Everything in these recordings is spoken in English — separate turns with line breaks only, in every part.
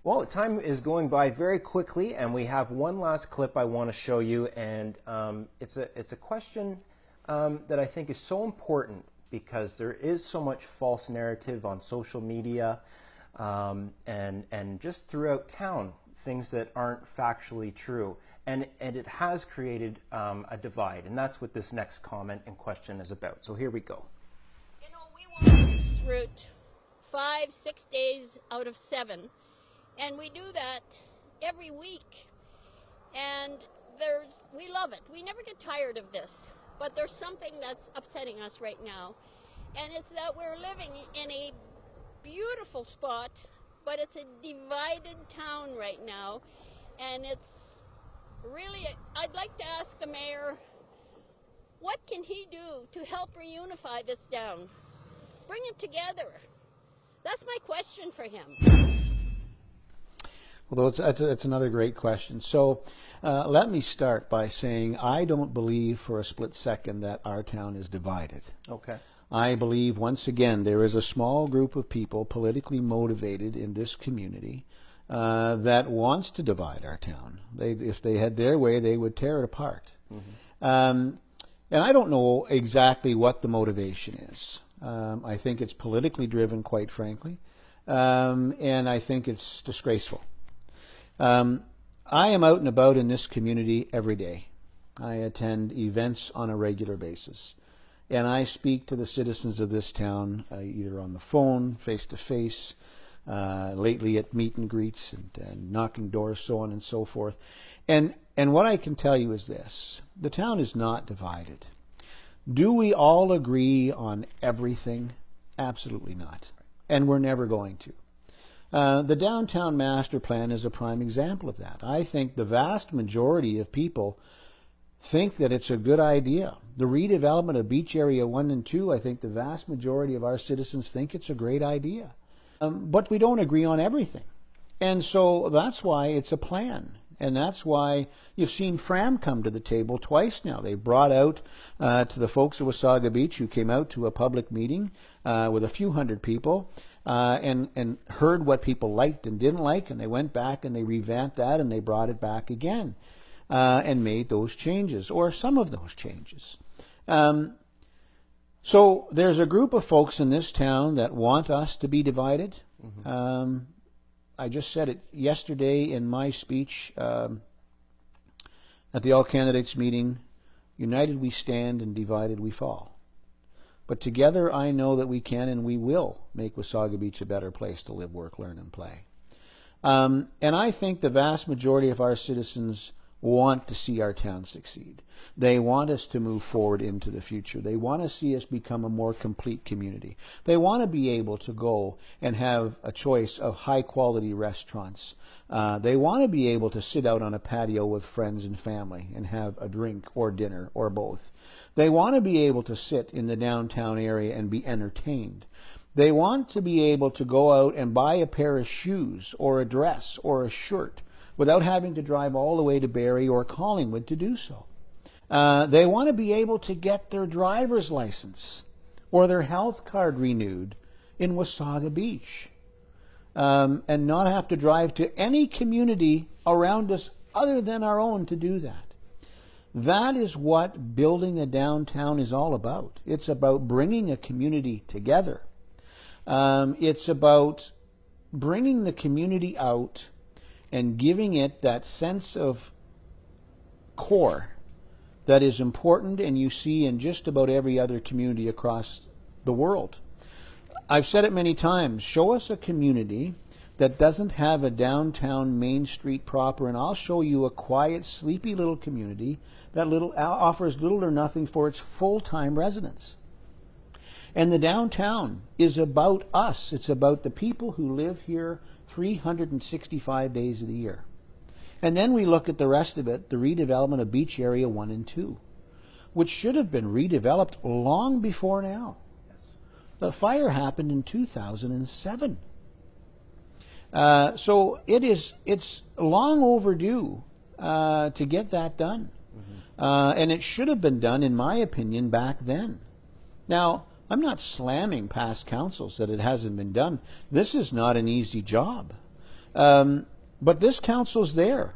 Well, time is going by very quickly, and we have one last clip I want to show you, and it's a question that I think is so important because there is so much false narrative on social media and just throughout town, things that aren't factually true, and it has created a divide, and that's what this next comment and question is about. So here we go.
You know, we walk this route 5-6 days out of 7. And we do that every week, and we love it. We never get tired of this, but there's something that's upsetting us right now, and it's that we're living in a beautiful spot, but it's a divided town right now, and it's really, I'd like to ask the mayor, what can he do to help reunify this town? Bring it together. That's my question for him.
Well, it's another great question. So let me start by saying I don't believe for a split second that our town is divided.
Okay.
I believe, once again, there is a small group of people politically motivated in this community that wants to divide our town. If they had their way, they would tear it apart. Mm-hmm. And I don't know exactly what the motivation is. I think it's politically driven, quite frankly, and I think it's disgraceful. I am out and about in this community every day. I attend events on a regular basis, and I speak to the citizens of this town either on the phone, face-to-face, lately at meet and greets and knocking doors, so on and so forth. And what I can tell you is this: the town is not divided. Do we all agree on everything? Absolutely not, and we're never going to. The downtown master plan is a prime example of that. I think the vast majority of people think that it's a good idea. The redevelopment of Beach Area 1 and 2, I think the vast majority of our citizens think it's a great idea. But we don't agree on everything. And so that's why it's a plan. And that's why you've seen Fram come to the table twice now. They brought out to the folks of Wasaga Beach who came out to a public meeting with a few hundred people, and heard what people liked and didn't like, and they went back and they revamped that and they brought it back again and made those changes, or some of those changes. So there's a group of folks in this town that want us to be divided. Mm-hmm. I just said it yesterday in my speech at the All Candidates meeting: united we stand and divided we fall. But together I know that we can and we will make Wasaga Beach a better place to live, work, learn, and play. And I think the vast majority of our citizens want to see our town succeed. They want us to move forward into the future. They want to see us become a more complete community. They want to be able to go and have a choice of high-quality restaurants. They want to be able to sit out on a patio with friends and family and have a drink or dinner or both. They want to be able to sit in the downtown area and be entertained. They want to be able to go out and buy a pair of shoes or a dress or a shirt without having to drive all the way to Barrie or Collingwood to do so. They want to be able to get their driver's license or their health card renewed in Wasaga Beach and not have to drive to any community around us other than our own to do that. That is what building a downtown is all about. It's about bringing a community together. It's about bringing the community out and giving it that sense of core that is important and you see in just about every other community across the world. I've said it many times: show us a community that doesn't have a downtown Main Street proper, and I'll show you a quiet, sleepy little community that offers little or nothing for its full-time residents. And the downtown is about us. It's about the people who live here 365 days of the year. And then we look at the rest of it, the redevelopment of Beach Area 1 and 2, which should have been redeveloped long before now. Yes. The fire happened in 2007. So it's long overdue to get that done. Mm-hmm. And it should have been done, in my opinion, back then. Now, I'm not slamming past councils that it hasn't been done. This is not an easy job. But this council's there.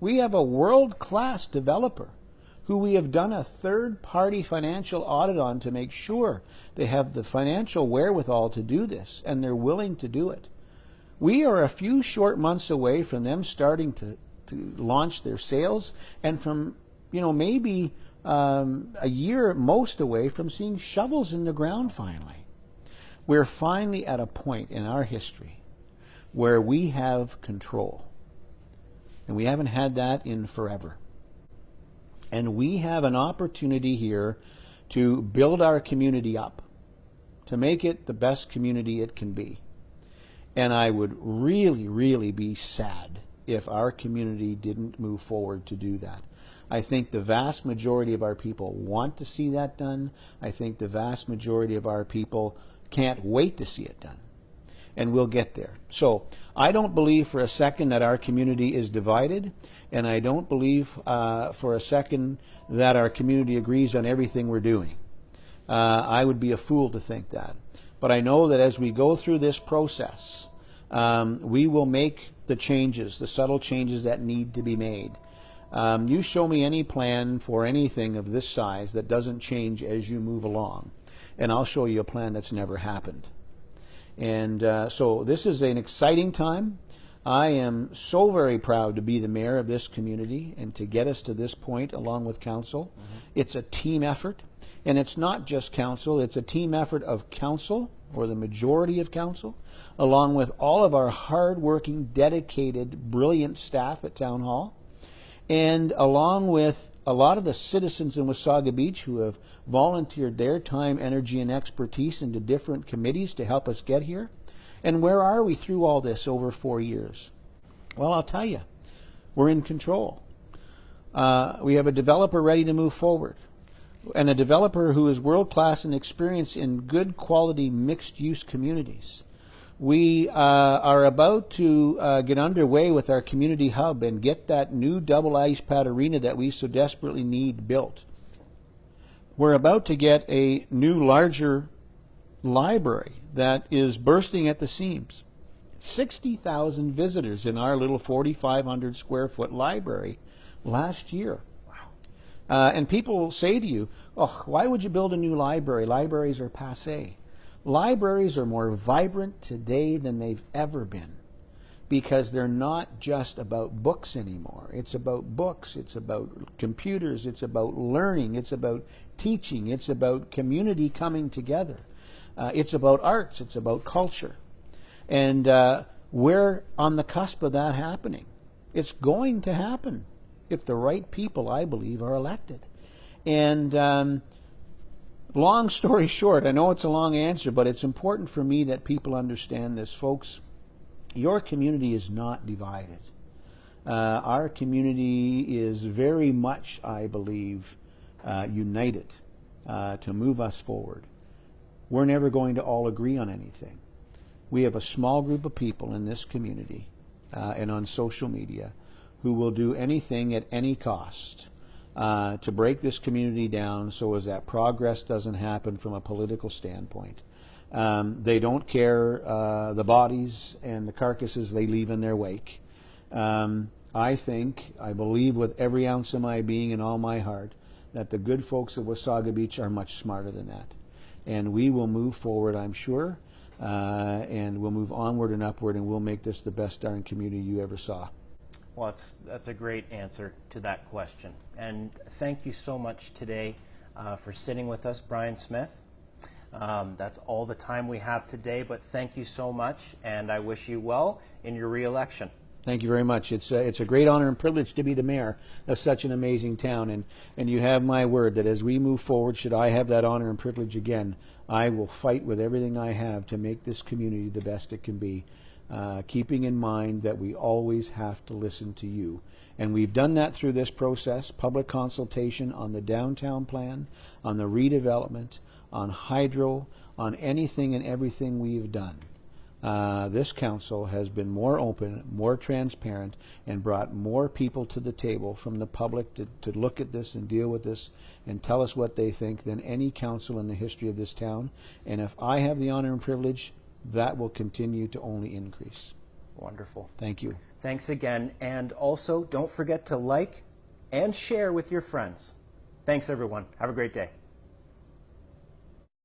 We have a world-class developer who we have done a third-party financial audit on to make sure they have the financial wherewithal to do this, and they're willing to do it. We are a few short months away from them starting to launch their sales, and from, maybe a year most away from seeing shovels in the ground finally. We're finally at a point in our history where we have control. And we haven't had that in forever. And we have an opportunity here to build our community up, to make it the best community it can be. And I would really, really be sad if our community didn't move forward to do that. I think the vast majority of our people want to see that done. I think the vast majority of our people can't wait to see it done. And we'll get there. So I don't believe for a second that our community is divided, and I don't believe for a second that our community agrees on everything we're doing. I would be a fool to think that. But I know that as we go through this process, we will make the changes, the subtle changes that need to be made. You show me any plan for anything of this size that doesn't change as you move along, and I'll show you a plan that's never happened. And so this is an exciting time. I am so very proud to be the mayor of this community and to get us to this point along with council. It's a team effort, and it's not just council, it's a team effort of council, or the majority of council, along with all of our hard-working, dedicated, brilliant staff at Town Hall, and along with a lot of the citizens in Wasaga Beach who have volunteered their time, energy, and expertise into different committees to help us get here. And where are we through all this over 4 years? Well, I'll tell you, we're in control. We have a developer ready to move forward, and a developer who is world-class and experienced in good quality mixed-use communities. We are about to get underway with our community hub and get that new double ice pad arena that we so desperately need built. We're about to get a new, larger library that is bursting at the seams. 60,000 visitors in our little 4,500 square foot library last year. Wow. And people will say to you, oh, why would you build a new library? Libraries are passé. Libraries are more vibrant today than they've ever been, because they're not just about books anymore. It's about books, it's about computers, it's about learning, it's about teaching, it's about community coming together. It's about arts, it's about culture. And we're on the cusp of that happening. It's going to happen if the right people, I believe, are elected. And long story short, I know it's a long answer, but it's important for me that people understand this, folks. Your community is not divided. Our community is very much, I believe, united to move us forward. We're never going to all agree on anything. We have a small group of people in this community and on social media who will do anything at any cost to break this community down so as that progress doesn't happen from a political standpoint. They don't care the bodies and the carcasses they leave in their wake. I believe with every ounce of my being and all my heart that the good folks of Wasaga Beach are much smarter than that. And we will move forward, I'm sure, and we'll move onward and upward, and we'll make this the best darn community you ever saw.
Well, that's a great answer to that question. And thank you so much today for sitting with us, Brian Smith. That's all the time we have today, but thank you so much, and I wish you well in your re-election.
Thank you very much. It's a great honor and privilege to be the mayor of such an amazing town, and you have my word that as we move forward, should I have that honor and privilege again, I will fight with everything I have to make this community the best it can be, keeping in mind that we always have to listen to you. And we've done that through this process, public consultation on the downtown plan, on the redevelopment, on hydro, on anything and everything we've done. This council has been more open, more transparent, and brought more people to the table from the public to look at this and deal with this and tell us what they think than any council in the history of this town. And if I have the honor and privilege, that will continue to only increase.
Wonderful.
Thank you.
Thanks again. And also, don't forget to like and share with your friends. Thanks, everyone. Have a great day.